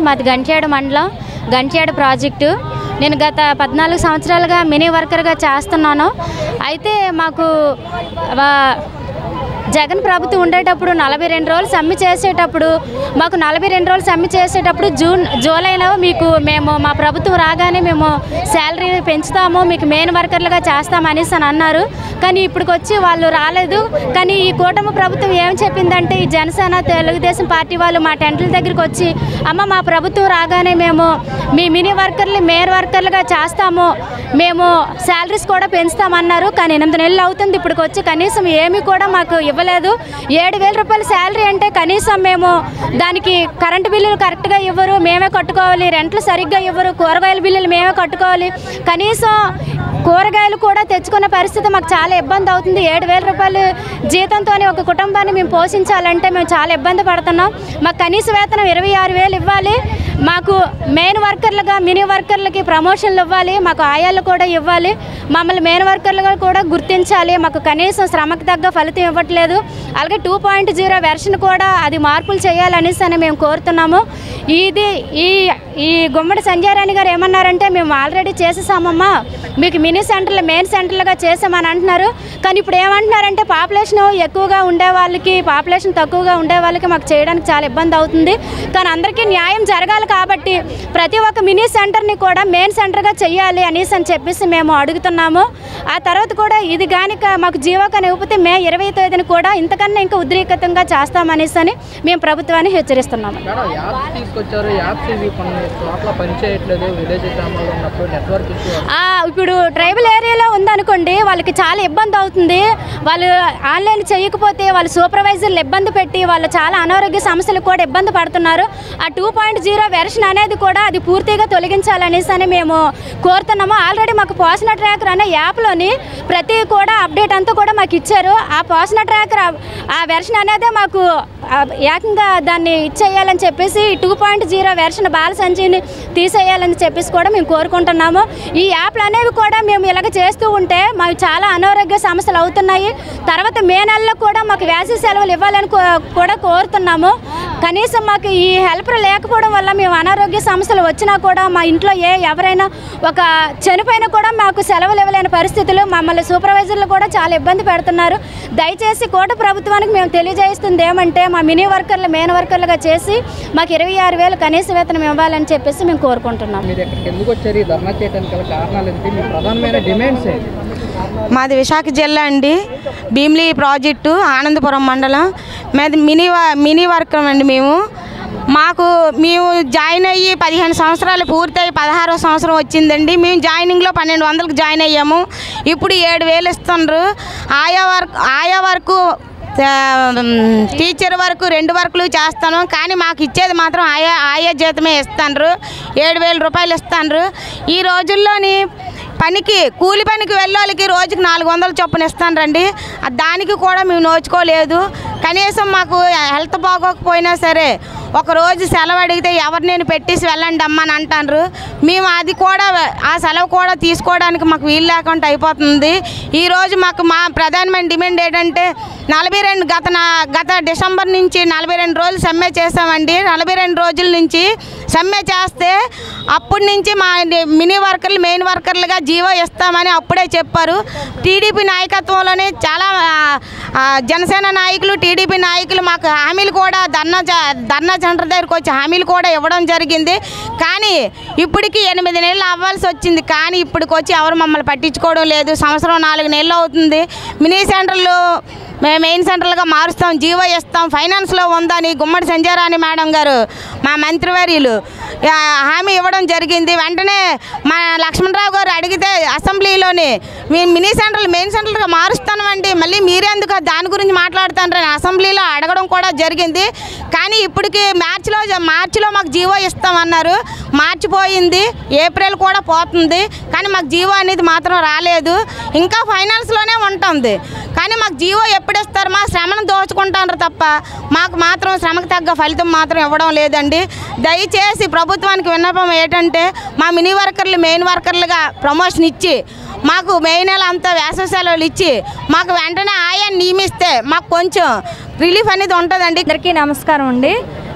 మాది గంట్యాడ మండలం గంట్యాడ ప్రాజెక్టు. నేను గత 14 సంవత్సరాలుగా మినీ వర్కర్గా చేస్తున్నాను. అయితే మాకు జగన్ ప్రభుత్వం ఉండేటప్పుడు 42 రోజులు సమ్మె చేసేటప్పుడు మాకు 42 రోజులు సమ్మె చేసేటప్పుడు జూలైలో మేము మా ప్రభుత్వం రాగానే మేము శాలరీ పెంచుతాము, మీకు మెయిన్ వర్కర్లుగా చేస్తామనేసి అని అన్నారు. కానీ ఇప్పటికొచ్చి వాళ్ళు రాలేదు. కానీ ఈ కూటమి ప్రభుత్వం ఏం చెప్పిందంటే, ఈ జనసేన తెలుగుదేశం పార్టీ వాళ్ళు మా టెంట్ల దగ్గరికి వచ్చి, అమ్మ మా ప్రభుత్వం రాగానే మేము మీ మినీ వర్కర్లు మెయిన్ వర్కర్లుగా చేస్తాము, మేము శాలరీస్ కూడా పెంచుతామన్నారు. కానీ 8 నెలలు అవుతుంది, ఇప్పటికొచ్చి కనీసం ఏమీ కూడా మాకు ఇవ్వలేదు. 7,000 రూపాయల శాలరీ అంటే కనీసం మేము దానికి కరెంటు బిల్లులు కరెక్ట్గా ఇవ్వరు, మేమే కట్టుకోవాలి, రెంట్లు సరిగ్గా ఇవ్వరు, కూరగాయల బిల్లులు మేమే కట్టుకోవాలి. కనీసం కూరగాయలు కూడా తెచ్చుకున్న పరిస్థితి మాకు చాలా ఇబ్బంది అవుతుంది. 7,000 రూపాయలు జీతంతోనే ఒక కుటుంబాన్ని మేము పోషించాలంటే మేము చాలా ఇబ్బంది పడుతున్నాం. మాకు కనీస వేతనం 26,000 ఇవ్వాలి. మాకు మెయిన్ వర్కర్లుగా మినీ వర్కర్లకి ప్రమోషన్లు ఇవ్వాలి, మాకు ఆయాలు కూడా ఇవ్వాలి, మమ్మల్ని మెయిన్ వర్కర్లుగా కూడా గుర్తించాలి. మాకు కనీసం శ్రమకు తగ్గ ఫలితం ఇవ్వట్లేదు. అలాగే 2.0 వెర్షన్ కూడా అది మార్పులు చేయాలనేసి అని మేము కోరుతున్నాము. ఈ గుమ్మడి సంజయ్ రాణి గారు ఏమన్నారంటే, మేము ఆల్రెడీ చేసేసామమ్మా, మీకు మినీ సెంటర్లు మెయిన్ సెంటర్లుగా చేసామని అంటున్నారు. కానీ ఇప్పుడు ఏమంటున్నారంటే, పాపులేషన్ ఎక్కువగా ఉండే వాళ్ళకి పాపులేషన్ తక్కువగా ఉండే వాళ్ళకి మాకు చేయడానికి చాలా ఇబ్బంది అవుతుంది. కానీ అందరికీ న్యాయం జరగాలి కాబట్టి ప్రతి ఒక్క మినీ సెంటర్ని కూడా మెయిన్ సెంటర్గా చెయ్యాలి అనేసి అని చెప్పేసి మేము అడుగుతున్నాము. ఆ తర్వాత కూడా ఇది కానిక మాకు జీవోకని ఇవ్వకపోతే మే 20వ తేదీని కూడా ఇంతకన్నా ఇంకా ఉద్రేకంగా చేస్తామనేసి అని మేము ప్రభుత్వాన్ని హెచ్చరిస్తున్నాము. ఇప్పుడు ట్రైబల్ ఏరియాలో ఉందనుకోండి, వాళ్ళకి చాలా ఇబ్బంది అవుతుంది. వాళ్ళు ఆన్లైన్ చేయకపోతే వాళ్ళు సూపర్వైజర్లు ఇబ్బంది పెట్టి వాళ్ళు చాలా అనారోగ్య సమస్యలు కూడా ఇబ్బంది పడుతున్నారు. ఆ 2.0 వెర్షన్ అనేది కూడా అది పూర్తిగా తొలగించాలనేసి అని మేము కోరుతున్నాము. ఆల్రెడీ మాకు పోషణ ట్రాకర్ అనే యాప్లోని ప్రతి కూడా అప్డేట్ అంతా కూడా మాకు ఇచ్చారు. ఆ పోషణ ట్రాకర్ ఆ వెర్షన్ అనేది మాకు ఏకంగా దాన్ని ఇచ్చేయాలని చెప్పేసి 2.0 వెర్షన్ బాల సంచిని తీసేయాలని చెప్పేసి కూడా మేము కోరుకుంటున్నాము. ఈ యాప్లు అనేవి కూడా మేము ఇలాగ చేస్తూ ఉంటే మాకు చాలా అనారోగ్య సమస్యలు అవుతున్నాయి. తర్వాత మే నెలలో కూడా మాకు వేసవి సెలవులు ఇవ్వాలని కూడా కోరుతున్నాము. కనీసం మాకు ఈ హెల్పర్ లేకపోవడం వల్ల మేము అనారోగ్య సమస్యలు వచ్చినా కూడా మా ఇంట్లో ఎవరైనా ఒక చనిపోయినా కూడా మాకు సెలవులు ఇవ్వలేని పరిస్థితులు, మమ్మల్ని సూపర్వైజర్లు కూడా చాలా ఇబ్బంది పెడుతున్నారు. దయచేసి కోట ప్రభుత్వానికి మేము తెలియజేస్తుంది ఏమంటే, మా మినీ వర్కర్లు మెయిన్ వర్కర్లుగా చేసి మాకు 26,000 కనీస వేతనం ఇవ్వాలని చెప్పేసి మేము కోరుకుంటున్నాం. మాది విశాఖ జిల్లా అండి, భీమిలి ప్రాజెక్టు, ఆనందపురం మండలం. మాది మినీ వర్కర్ అండి. మేము జాయిన్ అయ్యి 15 సంవత్సరాలు పూర్తయి 16వ సంవత్సరం వచ్చిందండి. మేము జాయినింగ్లో 1200కి జాయిన్ అయ్యాము. ఇప్పుడు 7,000 ఇస్తున్నారు. ఆయా వరకు టీచర్ వరకు 2 వర్కులు చేస్తాను. కానీ మాకు ఇచ్చేది మాత్రం ఆయా జీతమే ఇస్తాను. 7,000 రూపాయలు ఇస్తాను. ఈ రోజుల్లోని కూలి పనికి వెళ్ళోళ్ళకి రోజుకి 400 చొప్పున ఇస్తాను రండి. దానికి కూడా మేము నోచుకోలేదు. కనీసం మాకు హెల్త్ బాగోకపోయినా సరే ఒకరోజు సెలవు అడిగితే నేను పెట్టేసి వెళ్ళండి అమ్మ అని అంటారు. మేము అది కూడా ఆ సెలవు కూడా తీసుకోవడానికి మాకు వీలు లేకుండా అయిపోతుంది. ఈరోజు మాకు మా ప్రధానమైన డిమాండ్ ఏంటంటే, 42 గత డిసెంబర్ నుంచి 42 రోజులు సమ్మె చేసామండి. 42 రోజుల నుంచి సమ్మె చేస్తే అప్పటి నుంచి మా మినీ వర్కర్లు మెయిన్ వర్కర్లుగా జీవో ఇస్తామని అప్పుడే చెప్పారు. టీడీపీ నాయకత్వంలోనే చాలా జనసేన నాయకులు టీడీపీ నాయకులు మాకు హామీలు కూడా ధర్నా సెంటర్ దగ్గరికి వచ్చి హామీలు కూడా ఇవ్వడం జరిగింది. కానీ ఇప్పటికి 8 నెలలు అవ్వాల్సి వచ్చింది. కానీ ఇప్పటికి వచ్చి ఎవరు మమ్మల్ని పట్టించుకోవడం లేదు. సంవత్సరం 4 నెలలు అవుతుంది. మినీ సెంటర్లు మెయిన్ సెంటర్లుగా మారుస్తాం, జీవో ఇస్తాం, ఫైనాన్స్లో ఉందని గుమ్మడి సంజయ్ రాణి మేడం గారు మా మంత్రివర్యులు హామీ ఇవ్వడం జరిగింది. వెంటనే మా లక్ష్మణరావు గారు అడిగితే అసెంబ్లీలోని మేము మినీ సెంటర్లు మెయిన్ సెంటర్లుగా మారుస్తామండి, మళ్ళీ మీరెందుకు దాని గురించి మాట్లాడుతారని అసెంబ్లీలో అడగడం కూడా జరిగింది. కానీ ఇప్పటికి మార్చిలో మాకు జీవో ఇస్తామన్నారు. మార్చి పోయింది, ఏప్రిల్ కూడా పోతుంది. కానీ మాకు జీవో అనేది మాత్రం రాలేదు. ఇంకా ఫైనాన్స్లోనే ఉంటుంది. కానీ మాకు జీవో ఎప్పుడు ఇస్తారు? మా శ్రమను దోచుకుంటారు తప్ప మాకు మాత్రం శ్రమకు తగ్గ ఫలితం మాత్రం ఇవ్వడం లేదండి. దయచేసి ప్రభుత్వానికి విన్నపం ఏంటంటే, మా మినీ వర్కర్లు మెయిన్ వర్కర్లుగా ప్రమోషన్ ఇచ్చి మాకు మే నెల అంతా వేసవి సెలవులు ఇచ్చి మాకు వెంటనే ఆయాన్ని నియమిస్తే మాకు కొంచెం రిలీఫ్ అనేది ఉంటుందండి. అందరికీ నమస్కారం అండి.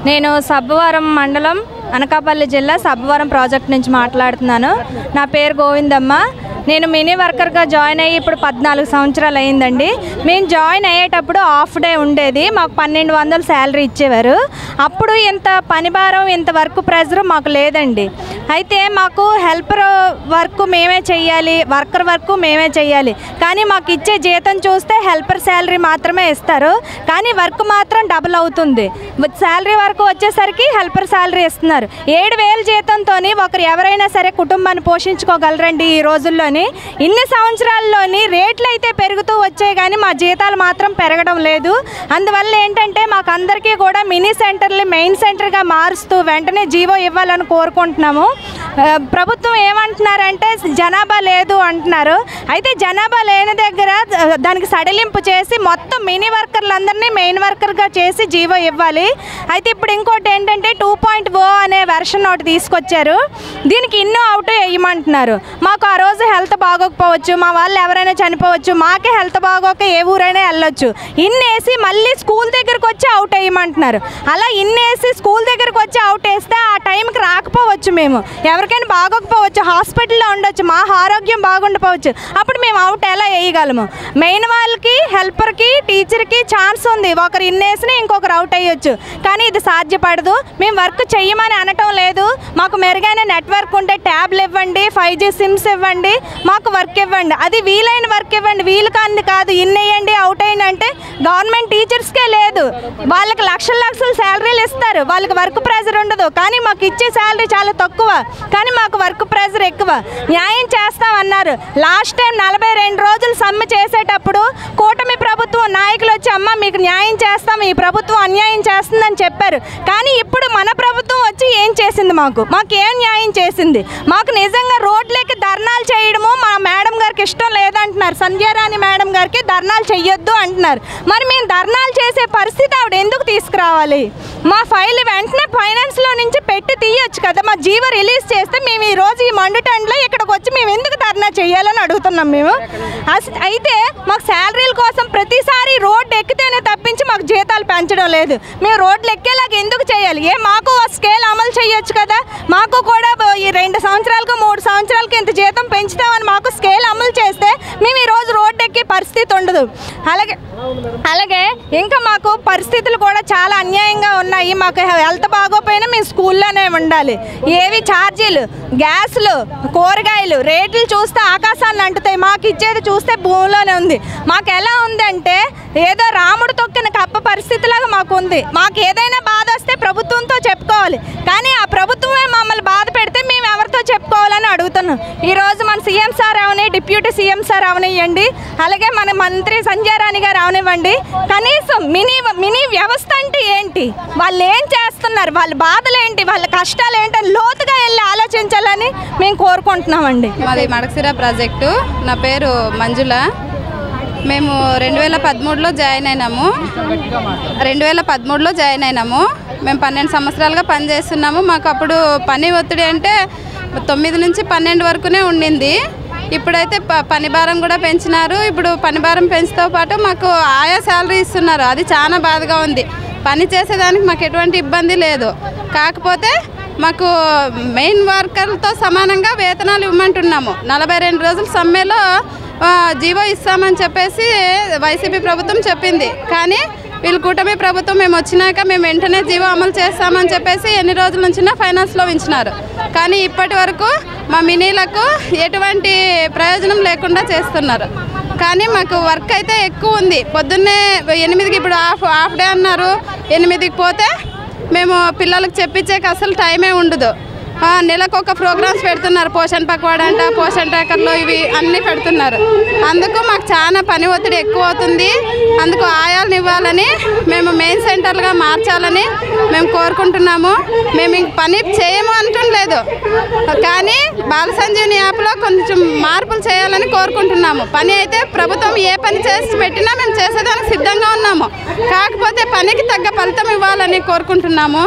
నేను సబ్బవరం మండలం అనకాపల్లి జిల్లా సబ్బవరం ప్రాజెక్ట్ నుంచి మాట్లాడుతున్నాను. నా పేరు గోవిందమ్మ. నేను మినీ వర్కర్గా జాయిన్ అయ్యి ఇప్పుడు 14 సంవత్సరాలు అయిందండి. మేము జాయిన్ అయ్యేటప్పుడు హాఫ్ డే ఉండేది, మాకు 1200 శాలరీ ఇచ్చేవారు. అప్పుడు ఇంత పని భారం, ఇంత వర్క్ ప్రెజర్ మాకు లేదండి. అయితే మాకు హెల్పర్ వర్క్ మేమే చెయ్యాలి, వర్కర్ వర్క్ మేమే చెయ్యాలి. కానీ మాకు ఇచ్చే జీతం చూస్తే హెల్పర్ శాలరీ మాత్రమే ఇస్తారు, కానీ వర్క్ మాత్రం డబుల్ అవుతుంది. శాలరీ వరకు వచ్చేసరికి హెల్పర్ శాలరీ ఇస్తున్నారు. 7000 జీతంతో ఒకరు ఎవరైనా సరే కుటుంబాన్ని పోషించుకోగలరండి ఈ రోజుల్లో. ఇన్ని సంవత్సరాల్లోని రేట్లు అయితే పెరుగుతూ వచ్చాయి కానీ మా జీతాలు మాత్రం పెరగడం లేదు. అందువల్ల ఏంటంటే మాకు అందరికీ కూడా మినీ సెంటర్లు మెయిన్ సెంటర్గా మారుస్తూ వెంటనే జీవో ఇవ్వాలని కోరుకుంటున్నాము. ప్రభుత్వం ఏమంటున్నారంటే జనాభా లేదు అంటున్నారు. అయితే జనాభా లేని దగ్గర దానికి సడలింపు చేసి మొత్తం మినీ వర్కర్లందరినీ మెయిన్ వర్కర్గా చేసి జీవో ఇవ్వాలి. అయితే ఇప్పుడు ఇంకోటి ఏంటంటే 2.0 అనే వెర్షన్ ఒకటి తీసుకొచ్చారు. దీనికి ఇన్నో అవుట్ వేయమంటున్నారు. మాకు ఆ రోజు హెల్త్ బాగోకపోవచ్చు, మా వాళ్ళు ఎవరైనా చనిపోవచ్చు, మాకే హెల్త్ బాగోక ఏ ఊరైనా వెళ్ళొచ్చు. ఇన్నేసి మళ్ళీ స్కూల్ దగ్గరకు వచ్చి అవుట్ వేయమంటున్నారు. అలా ఇన్నేసి స్కూల్ దగ్గరకు వచ్చి అవుట్ వేస్తే ఆ టైంకి రాకపోవచ్చు, మేము ఎవరికైనా బాగోకపోవచ్చు, హాస్పిటల్లో ఉండొచ్చు, మా ఆరోగ్యం బాగుండకపోవచ్చు. అప్పుడు మేము అవుట్ ఎలా వేయగలము? మెయిన్ వాళ్ళకి, హెల్పర్కి, టీచర్కి ఛాన్స్ ఉంది, ఒకరు ఇన్నేసిన ఇంకొకరు అవుట్ అయ్యొచ్చు. కానీ ఇది సాధ్యపడదు. మేము వర్క్ చెయ్యమని అనటం లేదు. మాకు మెరుగైన నెట్వర్క్ ఉంటే ట్యాబ్లు ఇవ్వండి, 5G సిమ్స్ ఇవ్వండి, మాకు వర్క్ ఇవ్వండి. అది వీలైన వర్క్ ఇవ్వండి, వీలు కాని కాదు. ఇన్నేయండి అవుట్ అయ్యింది అంటే గవర్నమెంట్ టీచర్స్కే లేదు, వాళ్ళకి లక్షల శాలరీలు ఇస్తారు, వాళ్ళకి వర్క్ ప్రెజర్ ఉండదు. కానీ మాకు ఇచ్చే శాలరీ చాలా తక్కువ, కానీ మాకు వర్క్ ప్రెజర్ ఎక్కువ. న్యాయం చేస్తామన్నారు. లాస్ట్ టైం 42 రోజులు సమ్మె చేసేటప్పుడు కూటమి ప్రభుత్వం నాయకులు వచ్చి అమ్మ మీకు న్యాయం చేస్తాం, ఈ ప్రభుత్వం అన్యాయం చేస్తుందని చెప్పారు. కానీ ఇప్పుడు మన ప్రభుత్వం వచ్చి ఏం చేసింది? మాకేం న్యాయం చేసింది? మాకు నిజంగా రోడ్లకి ధర్నాలు చేయడము మా మేడం గారికి ఇష్టం లేదంటున్నారు. సంధ్యారాణి మేడం గారికి ధర్నాలు చెయ్యొద్దు అంటున్నారు. మరి మేము ధర్నాలు చేసే పరిస్థితి ఆవిడ ఎందుకు తీసుకురావాలి? మా ఫైల్ వెంటనే ఫైనాన్స్లో నుంచి పెట్టి తీయొచ్చు కదా. మా జీవో రిలీజ్ చేస్తే మేము ఈరోజు ఈ మండుటెండ్లో ఇక్కడికి వచ్చి మేము ఎందుకు ధర్నా చేయాలని అడుగుతున్నాం మేము. అయితే మాకు శాలరీల కోసం ప్రతిసారి రోడ్డు ఎక్కితేనే తప్పించి మాకు జీతాలు పెంచడం లేదు. మేము రోడ్లు ఎక్కేలాగా ఎందుకు చేయాలి? మాకు స్కేల్ అమలు చేయొచ్చు కదా. మాకు కూడా ఈ 2 సంవత్సరాలకు 3 సంవత్సరాలకి ఇంత జీతం పెంచుతామని మాకు స్కేల్ అమలు చేస్తే మేము ఈరోజు రోడ్డు ఎక్కే పరిస్థితి ఉండదు. అలాగే ఇంకా మాకు పరిస్థితులు కూడా చాలా అన్యాయంగా ఉన్నాయి. మాకు హెల్త్ బాగోపోయినా మేము స్కూల్లోనే ఉండాలి. ఏవి ఛార్జీలు, గ్యాస్లు, కూరగాయలు రేట్లు చూస్తే ఆకాశాన్ని అంటుతాయి. మాకు ఇచ్చేది చూస్తే భూమిలోనే ఉంది. మాకు ఎలా ఉందంటే ఏదో రాముడు తొక్కిన కప్ప పరిస్థితిలాగా మాకు ఉంది. మాకు ఏదైనా బాధ వస్తే ప్రభుత్వంతో చెప్పుకోవాలి, కానీ ఆ ప్రభుత్వమే మమ్మల్ని బాధ పెడితే మేము ఎవరితో చెప్పుకోవాలని అడుగుతున్నాం. ఈరోజు మన సీఎం సార్ అవని, డిప్యూటీ సీఎం సార్ అవనివ్వండి, అలాగే మన మంత్రి సంధ్యారాణి గారు అవనివ్వండి, కనీసం మినీ వ్యవస్థ అంటే ఏంటి, వాళ్ళు ఏం చేస్తున్నారు, వాళ్ళ బాధలు ఏంటి, వాళ్ళ కష్టాలు ఏంటని లోతుగా వెళ్ళి ఆలోచించాలని మేము కోరుకుంటున్నామండి. మాది మడకసిర ప్రాజెక్టు. నా పేరు మంజుల. మేము 2013లో జాయిన్ అయినాము. 2013లో జాయిన్ అయినాము. మేము 12 సంవత్సరాలుగా పనిచేస్తున్నాము. మాకు అప్పుడు పని ఒత్తిడి అంటే 9 నుంచి 12 వరకునే ఉండింది. ఇప్పుడైతే పని భారం కూడా పెంచినారు. ఇప్పుడు పని భారం పెంచుతో పాటు మాకు ఆయా శాలరీ ఇస్తున్నారు. అది చాలా బాధగా ఉంది. పని చేసేదానికి మాకు ఎటువంటి ఇబ్బంది లేదు. కాకపోతే మాకు మెయిన్ వర్కర్లతో సమానంగా వేతనాలు ఇవ్వమంటున్నాము. 42 రోజుల సమ్మెలో జీవో ఇస్తామని చెప్పేసి వైసీపీ ప్రభుత్వం చెప్పింది. కానీ వీళ్ళు కూటమి ప్రభుత్వం మేము వచ్చినాక మేము వెంటనే జీవో అమలు చేస్తామని చెప్పేసి ఎన్ని రోజుల నుంచినా ఫైనాన్స్లో ఉంచినారు. కానీ ఇప్పటి వరకు మా మినీలకు ఎటువంటి ప్రయోజనం లేకుండా చేస్తున్నారు. కానీ మాకు వర్క్ అయితే ఎక్కువ ఉంది. పొద్దున్నే 8కి ఇప్పుడు హాఫ్ డే అన్నారు. 8కి పోతే మేము పిల్లలకు చెప్పించేకి అసలు టైమే ఉండదు. నెలకు ఒక ప్రోగ్రామ్స్ పెడుతున్నారు. పోషణ్ పక్వాడ అంట, పోషణ్ ట్రాకర్లో ఇవి అన్నీ పెడుతున్నారు. అందుకు మాకు చాలా పని ఒత్తిడి ఎక్కువ అవుతుంది. అందుకు ఆయాలను ఇవ్వాలని, మేము మెయిన్ సెంటర్లుగా మార్చాలని మేము కోరుకుంటున్నాము. మేము ఇంక పని చేయము అంటుండలేదు, కానీ బాల సంజీవని యాప్లో కొంచెం మార్పులు చేయాలని కోరుకుంటున్నాము. పని అయితే ప్రభుత్వం ఏ పని చేసి పెట్టినా మేము చేసేదానికి సిద్ధంగా ఉన్నాము. కాకపోతే పనికి తగ్గ ఫలితం ఇవ్వాలని కోరుకుంటున్నాము.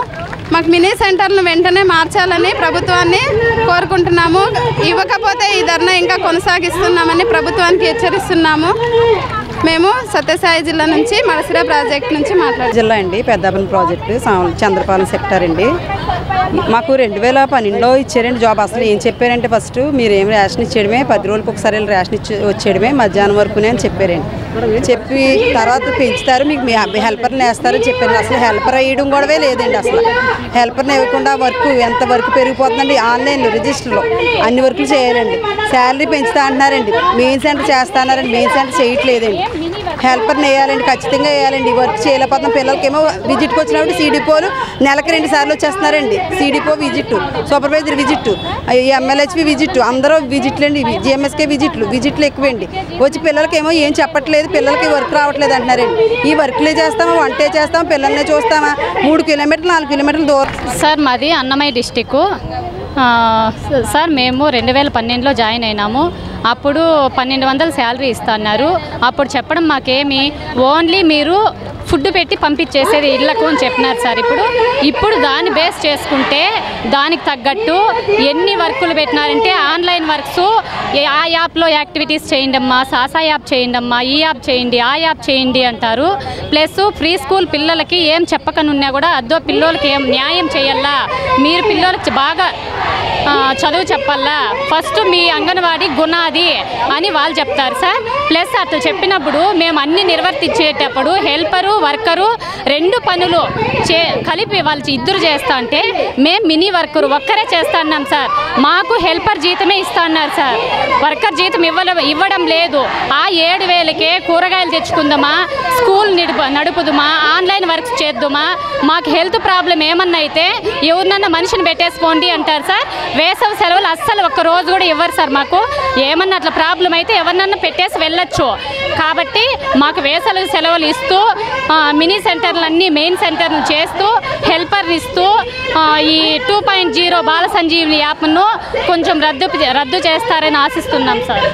మాకు మినీ సెంటర్ను వెంటనే మార్చాలని ప్రభుత్వాన్ని కోరుకుంటున్నాము. ఇవ్వకపోతే ఈ ధర్నా ఇంకా కొనసాగిస్తున్నామని ప్రభుత్వానికి హెచ్చరిస్తున్నాము. మేము సత్యసాయి జిల్లా నుంచి మడసిరా ప్రాజెక్ట్ నుంచి జిల్లా అండి, పెద్దాపురం ప్రాజెక్టు చంద్రపాలెం సెక్టర్ అండి. మాకు 2012లో ఇచ్చారండి జాబ్. అసలు ఏం చెప్పారంటే ఫస్ట్ మీరు ఏం రేషన్ ఇచ్చేయడమే, 10 రోజులకు ఒకసారి రేషన్ వచ్చేయడమే మధ్యాహ్నం వరకునే అని చెప్పారండి. చెప్పి తర్వాత పెంచుతారు, మీకు మీ హెల్పర్ని వేస్తారని చెప్పారు. అసలు హెల్పర్ వేయడం కూడా లేదండి. అసలు హెల్పర్ని ఇవ్వకుండా ఎంత వర్క్ పెరిగిపోతుందండి. ఆన్లైన్లో రిజిస్టర్లో అన్ని వర్కులు చేయాలండి. శాలరీ పెంచుతా అంటున్నారండి, మెయిన్ సెంటర్ చేస్తా అన్నారండి, మెయిన్ సెంటర్ చేయట్లేదండి. హెల్పర్ని వేయాలండి, ఖచ్చితంగా వేయాలండి. వర్క్ చేయలేకపోతున్నాం. పిల్లలకేమో విజిట్కి వచ్చినప్పుడు సిడిపోలు నెలకి 2 సార్లు వచ్చేస్తున్నారండి. CDPO visit, supervisor visit, MLHP visit, అందరూ విజిట్లు అండి. జిఎంఎస్కే విజిట్లు ఎక్కువండి. వచ్చి పిల్లలకేమో ఏం చెప్పట్లేదు, పిల్లలకి వర్క్ రావట్లేదు అంటున్నారండి. ఈ వర్క్లే చేస్తామా, వంటే చేస్తామా, పిల్లల్ని చూస్తామా, 3 కిలోమీటర్లు 4 కిలోమీటర్ల దూరం. సార్ మాది అన్నమయ్య డిస్టిక్. సార్ మేము 2012లో జాయిన్ అయినాము. అప్పుడు 1200 శాలరీ ఇస్తున్నారు. అప్పుడు చెప్పడం మాకేమి ఓన్లీ మీరు ఫుడ్ పెట్టి పంపించేసేది ఇళ్లకు అని చెప్పినారు సార్. ఇప్పుడు దాన్ని బేస్ చేసుకుంటే దానికి తగ్గట్టు ఎన్ని వర్కులు పెట్టినారంటే ఆన్లైన్ వర్క్స్, ఆ యాప్లో యాక్టివిటీస్ చేయండి అమ్మా, సాసా యాప్ చేయండి అమ్మా, ఈ యాప్ చేయండి, ఆ యాప్ చేయండి అంటారు. ప్లస్ ప్రీ స్కూల్ పిల్లలకి ఏం చెప్పకనున్నా కూడా అద్దో పిల్లలకి ఏం న్యాయం చేయాలా, మీరు పిల్లలకి బాగా చదువు చెప్పాలా, ఫస్ట్ మీ అంగన్వాడీ గుణాది అని వాళ్ళు చెప్తారు సార్. ప్లస్ అట్లా చెప్పినప్పుడు మేము అన్ని నిర్వర్తించేటప్పుడు హెల్పరు వర్కరు 2 పనులు కలిపి వాళ్ళు ఇద్దరు చేస్తా అంటే మేము మినీ వర్కరు ఒక్కరే చేస్తా అన్నాం సార్. మాకు హెల్పర్ జీతమే ఇస్తా అన్నారు సార్, వర్కర్ జీతం ఇవ్వడం లేదు. ఆ 7,000కే కూరగాయలు తెచ్చుకుందామా, స్కూల్ నడుపుదామా, ఆన్లైన్ వర్క్స్ చేద్దామా, మాకు హెల్త్ ప్రాబ్లం ఏమన్నా అయితే ఎవరినన్నా మనిషిని పెట్టేసుకోండి అంటారు సార్. వేసవి సెలవులు అస్సలు ఒక్క రోజు కూడా ఇవ్వరు సార్. మాకు ఏమన్నా అట్లా ప్రాబ్లం అయితే ఎవరినన్నా పెట్టేసి వెళ్ళొచ్చు. కాబట్టి మాకు వేసవి సెలవులు ఇస్తూ మినీ సెంటర్లన్నీ మెయిన్ సెంటర్లు చేస్తూ హెల్పర్ని ఇస్తూ ఈ 2.0 బాల సంజీవిని యాప్ను కొంచెం రద్దు చేస్తారని ఆశిస్తున్నాం సార్.